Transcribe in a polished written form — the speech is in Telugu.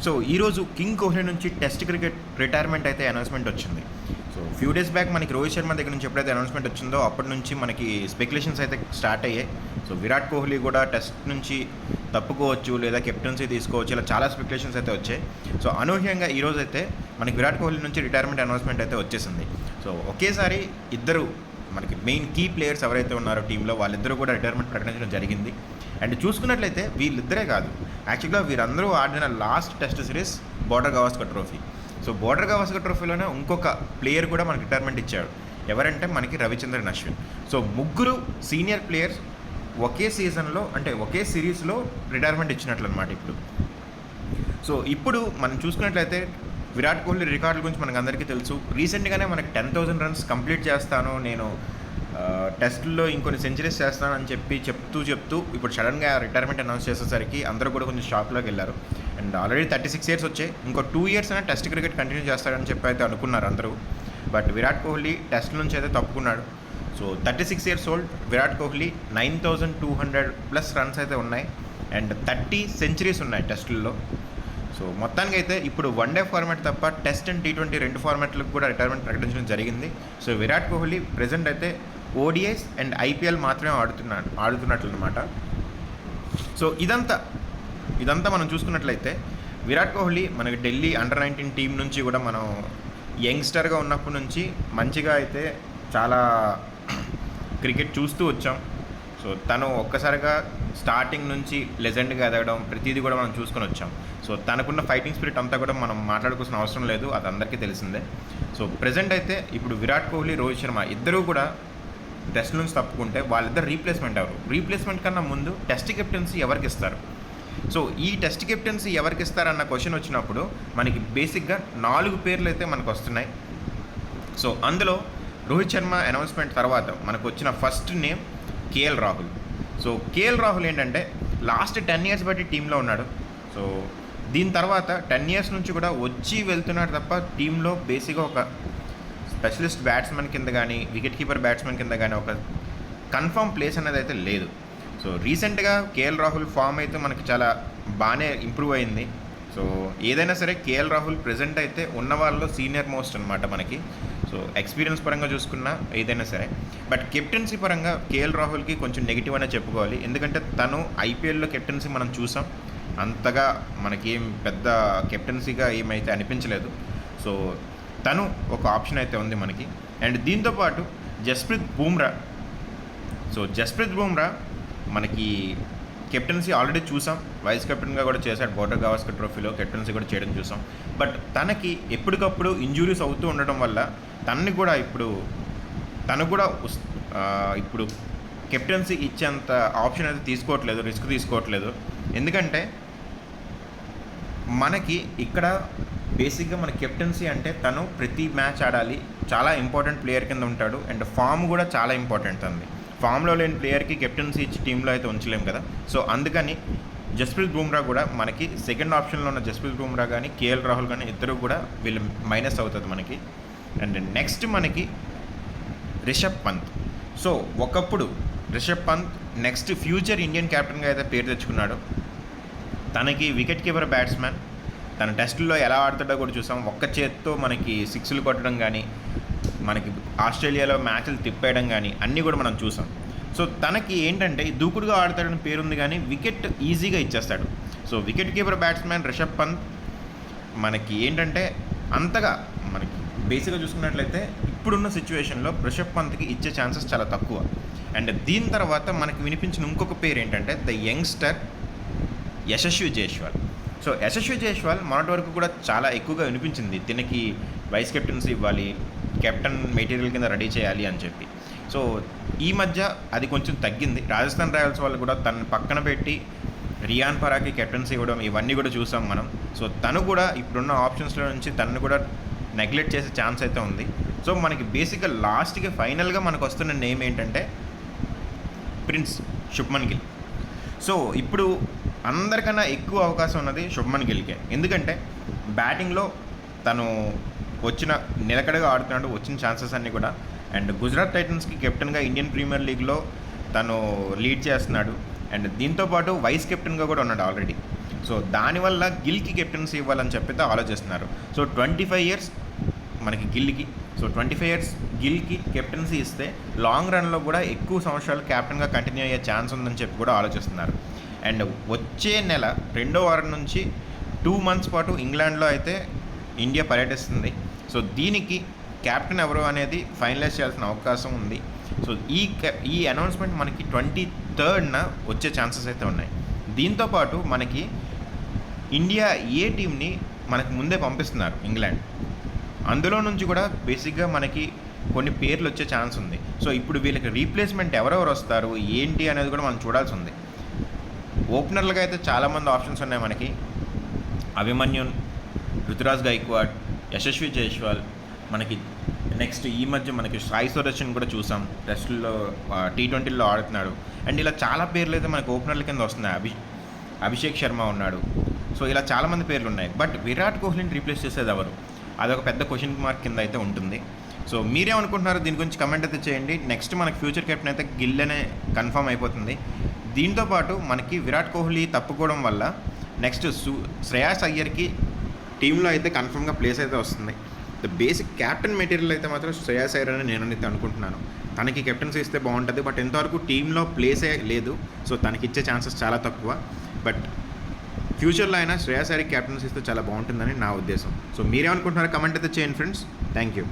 సో ఈరోజు కింగ్ కోహ్లీ నుంచి టెస్ట్ క్రికెట్ రిటైర్మెంట్ అయితే అనౌన్స్మెంట్ వచ్చింది. సో ఫ్యూ డేస్ బ్యాక్ మనకి రోహిత్ శర్మ దగ్గర నుంచి ఎప్పుడైతే అనౌన్స్మెంట్ వచ్చిందో అప్పటి నుంచి మనకి స్పెక్యులేషన్స్ అయితే స్టార్ట్ అయ్యాయి. సో విరాట్ కోహ్లీ కూడా టెస్ట్ నుంచి తప్పుకోవచ్చు లేదా కెప్టెన్సీ తీసుకోవచ్చు, ఇలా చాలా స్పెక్యులేషన్స్ అయితే వచ్చాయి. సో అనూహ్యంగా ఈరోజు అయితే మనకి విరాట్ కోహ్లీ నుంచి రిటైర్మెంట్ అనౌన్స్మెంట్ అయితే వచ్చేసింది. సో ఒకేసారి ఇద్దరు మనకి మెయిన్ కీ ప్లేయర్స్ ఎవరైతే ఉన్నారో టీంలో వాళ్ళిద్దరూ కూడా రిటైర్మెంట్ ప్రకటించడం జరిగింది. అండ్ చూసుకున్నట్లయితే వీళ్ళిద్దరే కాదు, యాక్చువల్గా వీరందరూ ఆడిన last test series Border Gavaskar trophy. So Border Gavaskar ట్రోఫీలోనే ఇంకొక ప్లేయర్ కూడా మనకి రిటైర్మెంట్ ఇచ్చాడు. ఎవరంటే మనకి రవిచంద్రన్ అశ్విన్. సో ముగ్గురు సీనియర్ ప్లేయర్స్ ఒకే సీజన్లో అంటే ఒకే సిరీస్లో రిటైర్మెంట్ ఇచ్చినట్లు అనమాట ఇప్పుడు. సో ఇప్పుడు మనం చూసుకున్నట్లయితే విరాట్ కోహ్లీ రికార్డుల గురించి మనకు అందరికీ తెలుసు. రీసెంట్గానే మనకి 10,000 రన్స్ కంప్లీట్ చేస్తాను, నేను టెస్ట్లో ఇంకొన్ని సెంచరీస్ చేస్తానని చెప్తూ ఇప్పుడు సడన్గా రిటైర్మెంట్ అనౌన్స్ చేసేసరికి అందరూ కూడా కొంచెం షాక్లోకి వెళ్ళారు. అండ్ ఆల్రెడీ 36 years వచ్చాయి, ఇంకో 2 years అయినా టెస్ట్ క్రికెట్ కంటిన్యూ చేస్తాడని చెప్పి అయితే అనుకున్నారు అందరూ. బట్ విరాట్ కోహ్లీ టెస్ట్ నుంచి అయితే తప్పుకున్నాడు. So 36 years old Virat Kohli 9,200+ runs అయితే ఉన్నాయి అండ్ 30 సెంచరీస్ ఉన్నాయి టెస్టుల్లో. సో మొత్తానికి అయితే ఇప్పుడు వన్డే ఫార్మాట్ తప్ప టెస్ట్ అండ్ T20 రెండు ఫార్మాట్లకు కూడా రిటైర్మెంట్ ప్రకటించడం జరిగింది. సో విరాట్ కోహ్లీ ప్రెజెంట్ అయితే ODIs అండ్ IPL మాత్రమే ఆడుతున్నట్లు అనమాట. సో ఇదంతా మనం చూసుకున్నట్లయితే విరాట్ కోహ్లీ మనకి ఢిల్లీ అండర్-19 టీం నుంచి కూడా మనం యంగ్స్టర్గా ఉన్నప్పటి నుంచి మంచిగా అయితే చాలా క్రికెట్ చూస్తూ వచ్చాం. సో తను ఒక్కసారిగా స్టార్టింగ్ నుంచి లెజెండ్గా ఎదగడం ప్రతిదీ కూడా మనం చూసుకొని వచ్చాం. సో తనకున్న ఫైటింగ్ స్పిరిట్ అంతా కూడా మనం మాట్లాడుకోవాల్సిన అవసరం లేదు, అది అందరికీ తెలిసిందే. సో ప్రెజెంట్ అయితే ఇప్పుడు విరాట్ కోహ్లీ, రోహిత్ శర్మ ఇద్దరూ కూడా టెస్ట్ నుంచి తప్పుకుంటే వాళ్ళిద్దరు రీప్లేస్మెంట్ ఎవరు? రీప్లేస్మెంట్ కన్నా ముందు టెస్ట్ కెప్టెన్సీ ఎవరికి ఇస్తారు? సో ఈ టెస్ట్ కెప్టెన్సీ ఎవరికి ఇస్తారన్న క్వశ్చన్ వచ్చినప్పుడు మనకి బేసిక్గా 4 పేర్లు అయితే మనకు వస్తున్నాయి. సో అందులో రోహిత్ శర్మ అనౌన్స్మెంట్ తర్వాత మనకు వచ్చిన first name KL Rahul. So KL Rahul ఏంటంటే లాస్ట్ 10 years బట్టి టీంలో ఉన్నాడు. సో దీని తర్వాత 10 years నుంచి కూడా వచ్చి వెళ్తున్నాడు తప్ప టీంలో బేసిక్గా ఒక స్పెషలిస్ట్ బ్యాట్స్మెన్ కింద కానీ వికెట్ కీపర్ బ్యాట్స్మెన్ కింద కానీ ఒక కన్ఫర్మ్ ప్లేస్ అనేది అయితే లేదు. సో రీసెంట్గా KL రాహుల్ ఫామ్ అయితే మనకి చాలా బాగానే ఇంప్రూవ్ అయింది. సో ఏదైనా సరే KL రాహుల్ ప్రెజెంట్ అయితే ఉన్న వాళ్ళలో సీనియర్ మోస్ట్ అనమాట మనకి. సో ఎక్స్పీరియన్స్ పరంగా చూసుకున్నా ఏదైనా సరే, బట్ కెప్టెన్సీ పరంగా KL రాహుల్కి కొంచెం నెగిటివ్ అనే చెప్పుకోవాలి. ఎందుకంటే తను IPLలో కెప్టెన్సీ మనం చూసాం, అంతగా మనకి ఏం పెద్ద కెప్టెన్సీగా ఏమైతే అనిపించలేదు. సో తను ఒక ఆప్షన్ అయితే ఉంది మనకి. అండ్ దీంతోపాటు జస్ప్రీత్ బుమ్రా. సో జస్ప్రీత్ బుమ్రా మనకి కెప్టెన్సీ ఆల్రెడీ చూసాం, వైస్ కెప్టెన్గా కూడా చేశాడు, బోర్డర్ గవాస్కర్ ట్రోఫీలో కెప్టెన్సీ కూడా చేయడం చూసాం. బట్ తనకి ఎప్పటికప్పుడు ఇంజురీస్ అవుతూ ఉండడం వల్ల తను కూడా ఇప్పుడు కెప్టెన్సీ ఇచ్చేంత ఆప్షన్ అయితే తీసుకోవట్లేదు, రిస్క్ తీసుకోవట్లేదు. ఎందుకంటే మనకి ఇక్కడ బేసిక్గా మన కెప్టెన్సీ అంటే తను ప్రతి మ్యాచ్ ఆడాలి, చాలా ఇంపార్టెంట్ ప్లేయర్ కింద ఉంటాడు. అండ్ ఫామ్ కూడా చాలా ఇంపార్టెంట్ అండి. ఫామ్లో లేని ప్లేయర్కి కెప్టెన్సీ ఇచ్చి టీంలో అయితే ఉంచలేము కదా. సో అందుకని జస్ప్రీత్ బుమ్రా కూడా మనకి సెకండ్ ఆప్షన్లో ఉన్న జస్ప్రీత్ బుమ్రా కానీ KL రాహుల్ కానీ ఇద్దరు కూడా వీళ్ళు మైనస్ అవుతుంది మనకి. అండ్ నెక్స్ట్ మనకి రిషబ్ పంత్. సో ఒకప్పుడు Rishabh Pant next future Indian క్యాప్టెన్గా అయితే పేరు తెచ్చుకున్నాడు. తనకి వికెట్ కీపర్ బ్యాట్స్మెన్, తన టెస్టుల్లో ఎలా ఆడుతాడో కూడా చూసాం. ఒక్క చేత్తో మనకి 6లు కొట్టడం కానీ, మనకి ఆస్ట్రేలియాలో మ్యాచ్లు తిప్పేయడం కానీ అన్నీ కూడా మనం చూసాం. సో తనకి ఏంటంటే దూకుడుగా ఆడతాడని పేరుంది కానీ వికెట్ ఈజీగా ఇచ్చేస్తాడు. So wicket keeper batsmen Rishabh Pant మనకి ఏంటంటే అంతగా మనకి బేసిక్గా చూసుకున్నట్లయితే ఇప్పుడున్న సిచ్యువేషన్లో రిషబ్ పంత్కి ఇచ్చే ఛాన్సెస్ చాలా తక్కువ. అండ్ దీని తర్వాత మనకి వినిపించిన ఇంకొక పేరు ఏంటంటే the youngster Yashasvi Jaiswal. So Yashasvi Jaiswal మొన్నటి వరకు కూడా చాలా ఎక్కువగా వినిపించింది, దీనికి వైస్ కెప్టెన్సీ ఇవ్వాలి, కెప్టెన్ మెటీరియల్ కింద రెడీ చేయాలి అని చెప్పి. సో ఈ మధ్య అది కొంచెం తగ్గింది. రాజస్థాన్ రాయల్స్ వాళ్ళు కూడా తను పక్కన పెట్టి రియాన్ పరాకి కెప్టెన్సీ ఇవ్వడం ఇవన్నీ కూడా చూసాం మనం. సో తను కూడా ఇప్పుడున్న ఆప్షన్స్లో నుంచి తనను కూడా నెగ్లెక్ట్ చేసే ఛాన్స్ అయితే ఉంది. సో మనకి బేసిక్గా లాస్ట్కి ఫైనల్గా మనకు వస్తున్న నేమ్ ఏంటంటే ప్రిన్స్ శుభ్మన్ గిల్. సో ఇప్పుడు అందరికన్నా ఎక్కువ అవకాశం ఉన్నది శుభ్మన్ గిల్కే. ఎందుకంటే బ్యాటింగ్లో తను నిలకడగా ఆడుతున్నాడు, వచ్చిన ఛాన్సెస్ అన్నీ కూడా. అండ్ గుజరాత్ టైటన్స్కి కెప్టెన్గా ఇండియన్ ప్రీమియర్ లీగ్లో తను లీడ్ చేస్తున్నాడు. అండ్ దీంతోపాటు వైస్ కెప్టెన్గా కూడా ఉన్నాడు ఆల్రెడీ. సో దానివల్ల గిల్కి కెప్టెన్సీ ఇవ్వాలని చెప్పి ఆలోచిస్తున్నారు. సో 25 ఇయర్స్ మనకి గిల్కి, సో 25 ఇయర్స్ గిల్కి కెప్టెన్సీ ఇస్తే లాంగ్ రన్లో కూడా ఎక్కువ సంవత్సరాలు క్యాప్టెన్గా కంటిన్యూ అయ్యే ఛాన్స్ ఉందని చెప్పి కూడా ఆలోచిస్తున్నారు. అండ్ వచ్చే నెల 2వ వారం నుంచి 2 months పాటు ఇంగ్లాండ్లో అయితే ఇండియా పర్యటిస్తుంది. సో దీనికి క్యాప్టెన్ ఎవరు అనేది ఫైనలైజ్ చేయాల్సిన అవకాశం ఉంది. సో ఈ అనౌన్స్మెంట్ మనకి 23rd వచ్చే ఛాన్సెస్ అయితే ఉన్నాయి. దీంతోపాటు మనకి ఇండియా ఏ టీంని మనకి ముందే పంపిస్తున్నారు ఇంగ్లాండ్, అందులో నుంచి కూడా బేసిక్గా మనకి కొన్ని పేర్లు వచ్చే ఛాన్స్ ఉంది. సో ఇప్పుడు వీళ్ళకి రీప్లేస్మెంట్ ఎవరెవరు వస్తారు ఏంటి అనేది కూడా మనం చూడాల్సి ఉంది. ఓపెనర్లుగా అయితే చాలామంది ఆప్షన్స్ ఉన్నాయి మనకి. అభిమన్యున్, రుతురాజ్ గైక్వాడ్, యశస్వి జైస్వాల్, మనకి నెక్స్ట్ ఈ మధ్య మనకి సాయి సుదర్శన్ కూడా చూసాం, టెస్టుల్లో T20లో ఆడుతున్నాడు. అండ్ ఇలా చాలా పేర్లు అయితే మనకి ఓపెనర్ల కింద వస్తున్నాయి. అభిషేక్ శర్మ ఉన్నాడు. సో ఇలా చాలామంది పేర్లు ఉన్నాయి. బట్ విరాట్ కోహ్లీని రీప్లేస్ చేసేది ఎవరు, అదొక పెద్ద క్వశ్చన్ మార్క్ కింద అయితే ఉంటుంది. సో మీరేమనుకుంటున్నారు దీని గురించి కమెంట్ అయితే చేయండి. నెక్స్ట్ మనకి ఫ్యూచర్ కెప్టెన్ అయితే గిల్ అనే కన్ఫర్మ్ అయిపోతుంది. దీంతోపాటు మనకి విరాట్ కోహ్లీ తప్పుకోవడం వల్ల నెక్స్ట్ శ్రేయాస్ అయ్యర్కి టీంలో అయితే కన్ఫర్మ్గా ప్లేస్ అయితే వస్తుంది. ద బేసిక్ క్యాప్టెన్ మెటీరియల్ అయితే మాత్రం శ్రేయాస్ అయ్యర్ అని నేనైతే అనుకుంటున్నాను. తనకి కెప్టెన్సీ ఇస్తే బాగుంటుంది. బట్ ఎంతవరకు టీంలో ప్లేసే లేదు. సో తనకి ఇచ్చే ఛాన్సెస్ చాలా తక్కువ. బట్ ఫ్యూచర్లో అయినా శ్రేయాస్ అయ్యర్కి క్యాప్టెన్సీ ఇస్తే చాలా బాగుంటుందని నా ఉద్దేశం. సో మీరేమనుకుంటున్నారో కమెంట్ అయితే చేయండి ఫ్రెండ్స్. Thank you.